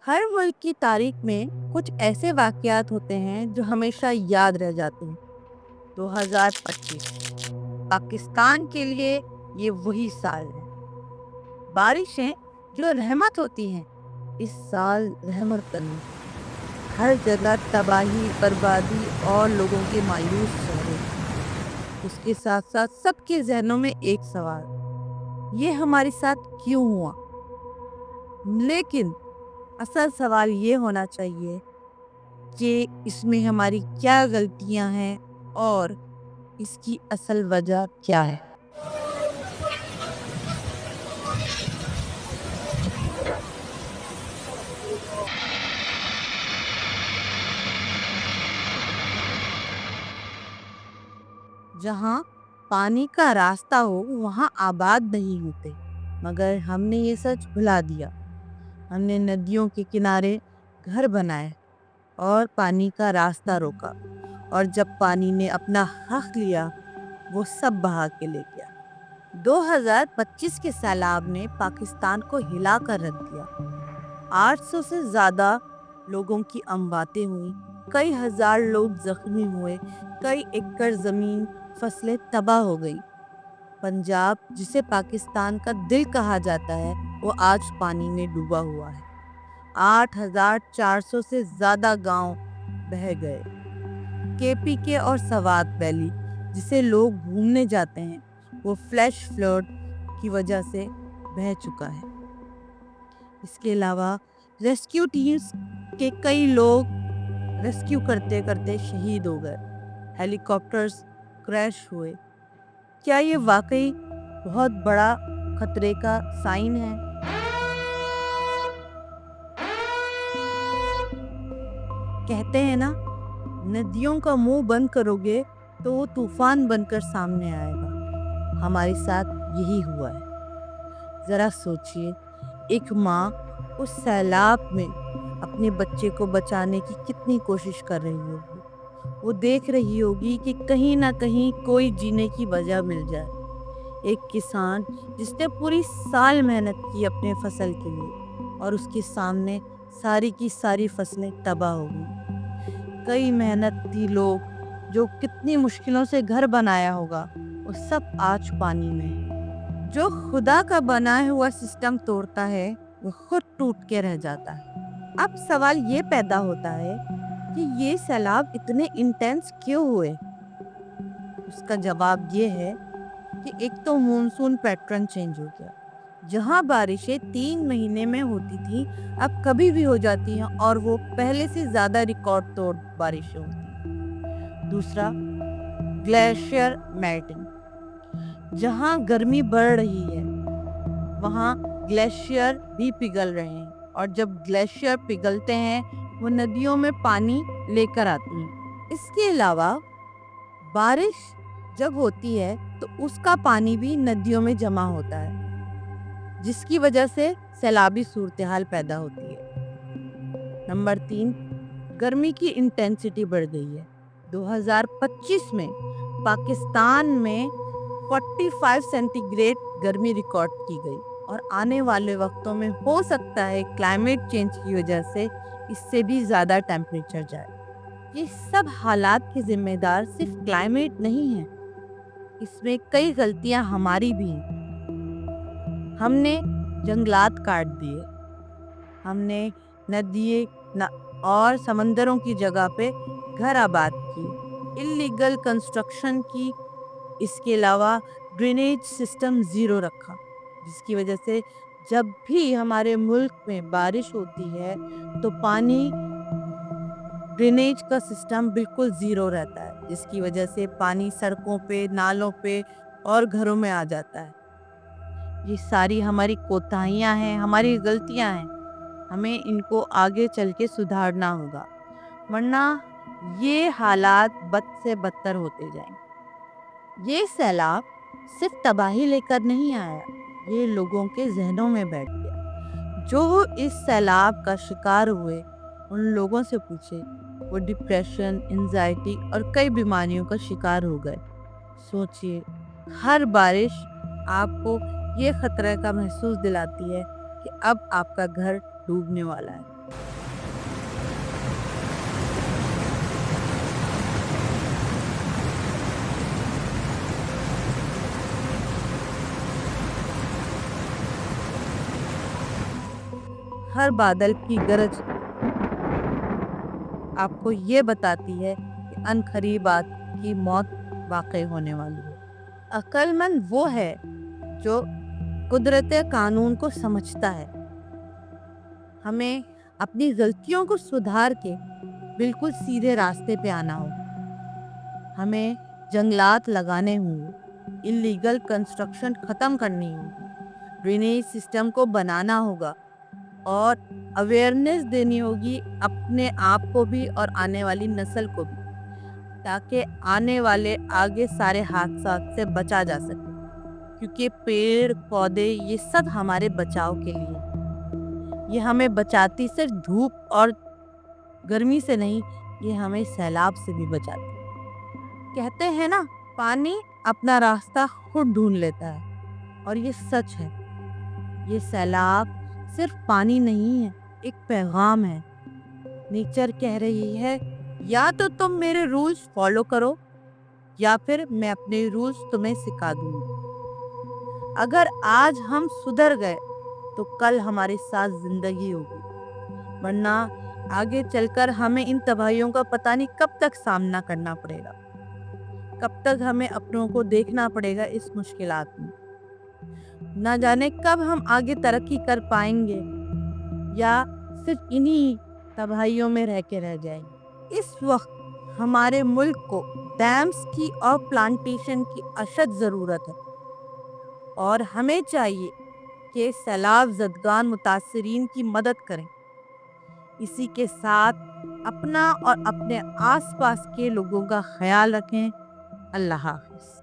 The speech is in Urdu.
ہر ملک کی تاریخ میں کچھ ایسے واقعات ہوتے ہیں جو ہمیشہ یاد رہ جاتے ہیں۔ 2025 پاکستان کے لیے یہ وہی سال ہے۔ بارشیں جو رحمت ہوتی ہیں، اس سال رحمت نہیں۔ ہر جگہ تباہی، بربادی اور لوگوں کے مایوس چہرے۔ اس کے ساتھ ساتھ سب کے ذہنوں میں ایک سوال: یہ ہمارے ساتھ کیوں ہوا؟ لیکن اصل سوال یہ ہونا چاہیے کہ اس میں ہماری کیا غلطیاں ہیں اور اس کی اصل وجہ کیا ہے۔ جہاں پانی کا راستہ ہو وہاں آباد نہیں ہوتے، مگر ہم نے یہ سچ بھلا دیا۔ ہم نے ندیوں کے کنارے گھر بنائے اور پانی کا راستہ روکا، اور جب پانی نے اپنا حق لیا وہ سب بہا کے لے گیا۔ 2025 کے سیلاب نے پاکستان کو ہلا کر رکھ دیا۔ 800 سے زیادہ لوگوں کی امواتیں ہوئیں، کئی ہزار لوگ زخمی ہوئے، کئی ایکڑ زمین، فصلیں تباہ ہو گئی۔ پنجاب، جسے پاکستان کا دل کہا جاتا ہے، وہ آج پانی میں ڈوبا ہوا ہے۔ 8400 سے زیادہ گاؤں بہہ گئے۔ KPK اور سوات ویلی، جسے لوگ گھومنے جاتے ہیں، وہ فلیش فلڈ کی وجہ سے بہہ چکا ہے۔ اس کے علاوہ ریسکیو ٹیمز کے کئی لوگ ریسکیو کرتے کرتے شہید ہو گئے، ہیلی کاپٹرز کریش ہوئے۔ کیا یہ واقعی بہت بڑا خطرے کا سائن ہے؟ کہتے ہیں نا، ندیوں کا منہ بند کرو گے تو وہ طوفان بن کر سامنے آئے گا۔ ہمارے ساتھ یہی ہوا ہے۔ ذرا سوچئے، ایک ماں اس سیلاب میں اپنے بچے کو بچانے کی کتنی کوشش کر رہی ہوگی۔ وہ دیکھ رہی ہوگی کہ کہیں نہ کہیں کوئی جینے کی وجہ مل جائے۔ ایک کسان جس نے پوری سال محنت کی اپنے فصل کے لیے، اور اس کے سامنے ساری کی ساری فصلیں تباہ ہو گئی۔ کئی محنتی لوگ جو کتنی مشکلوں سے گھر بنایا ہوگا، وہ سب آج پانی میں ہے۔ جو خدا کا بنایا ہوا سسٹم توڑتا ہے، وہ خود ٹوٹ کے رہ جاتا ہے۔ اب سوال یہ پیدا ہوتا ہے کہ یہ سیلاب اتنے انٹینس کیوں ہوئے؟ اس کا جواب یہ ہے کہ ایک تو مونسون پیٹرن چینج ہو گیا۔ جہاں بارشیں 3 مہینے میں ہوتی تھیں، اب کبھی بھی ہو جاتی ہیں، اور وہ پہلے سے زیادہ ریکارڈ توڑ بارشیں ہوتی ہیں۔ دوسرا، گلیشیئر میلٹنگ۔ جہاں گرمی بڑھ رہی ہے، وہاں گلیشیئر بھی پگھل رہے ہیں، اور جب گلیشیئر پگھلتے ہیں وہ ندیوں میں پانی لے کر آتی ہیں۔ اس کے علاوہ بارش جب ہوتی ہے تو اس کا پانی بھی ندیوں میں جمع ہوتا ہے، جس کی وجہ سے سیلابی صورتحال پیدا ہوتی ہے۔ نمبر 3، گرمی کی انٹینسٹی بڑھ گئی ہے۔ 2025 میں پاکستان میں 45 سینٹی گریڈ گرمی ریکارڈ کی گئی، اور آنے والے وقتوں میں ہو سکتا ہے کلائمیٹ چینج کی وجہ سے اس سے بھی زیادہ ٹیمپریچر جائے۔ یہ سب حالات کے ذمہ دار صرف کلائمیٹ نہیں ہیں، اس میں کئی غلطیاں ہماری بھی ہیں۔ ہم نے جنگلات کاٹ دیے، ہم نے ندی اور سمندروں کی جگہ پہ گھر آباد کی، انلیگل کنسٹرکشن کی۔ اس کے علاوہ ڈرینیج سسٹم زیرو رکھا، جس کی وجہ سے جب بھی ہمارے ملک میں بارش ہوتی ہے تو پانی ڈرینیج کا سسٹم بالکل زیرو رہتا ہے، جس کی وجہ سے پانی سڑکوں پہ، نالوں پہ اور گھروں میں آ جاتا ہے۔ یہ ساری ہماری کوتاہیاں ہیں، ہماری غلطیاں ہیں۔ ہمیں ان کو آگے چل کے سدھارنا ہوگا، ورنہ یہ حالات بد سے بدتر ہوتے جائیں گے۔ یہ سیلاب صرف تباہی لے کر نہیں آیا، یہ لوگوں کے ذہنوں میں بیٹھ گیا۔ جو اس سیلاب کا شکار ہوئے، ان لوگوں سے پوچھے، وہ ڈپریشن، انزائٹی اور کئی بیماریوں کا شکار ہو گئے۔ سوچئے، ہر بارش آپ کو یہ خطرے کا محسوس دلاتی ہے کہ اب آپ کا گھر ڈوبنے والا ہے۔ ہر بادل کی گرج آپ کو یہ بتاتی ہے کہ ان قریبات کی موت واقع ہونے والی ہے۔ عقل مند وہ ہے جو قدرت قانون کو سمجھتا ہے۔ ہمیں اپنی غلطیوں کو سدھار کے بالکل سیدھے راستے پہ آنا ہوگا۔ ہمیں جنگلات لگانے ہوں، اللیگل کنسٹرکشن ختم کرنی ہوگی، ڈرینیج سسٹم کو بنانا ہوگا اور اویئرنیس دینی ہوگی اپنے آپ کو بھی اور آنے والی نسل کو بھی، تاکہ آنے والے آگے سارے حادثات سے بچا جا سکے، کیونکہ پیڑ پودے یہ سب ہمارے بچاؤ کے لیے ہیں۔ یہ ہمیں بچاتی صرف دھوپ اور گرمی سے نہیں، یہ ہمیں سیلاب سے بھی بچاتی۔ کہتے ہیں نا، پانی اپنا راستہ خود ڈھونڈ لیتا ہے، اور یہ سچ ہے۔ یہ سیلاب صرف پانی نہیں ہے، ایک پیغام ہے۔ نیچر کہہ رہی ہے، یا تو تم میرے رولز فالو کرو یا پھر میں اپنے رولز تمہیں سکھا دوں گی۔ اگر آج ہم سدھر گئے تو کل ہمارے ساتھ زندگی ہوگی، ورنہ آگے چل کر ہمیں ان تباہیوں کا پتہ نہیں کب تک سامنا کرنا پڑے گا، کب تک ہمیں اپنوں کو دیکھنا پڑے گا اس مشکلات میں۔ نہ جانے کب ہم آگے ترقی کر پائیں گے یا صرف انہی تباہیوں میں رہ کے رہ جائیں گے۔ اس وقت ہمارے ملک کو ڈیمز کی اور پلانٹیشن کی اشد ضرورت ہے، اور ہمیں چاہیے کہ سیلاب زدگان متاثرین کی مدد کریں۔ اسی کے ساتھ اپنا اور اپنے آس پاس کے لوگوں کا خیال رکھیں۔ اللہ حافظ۔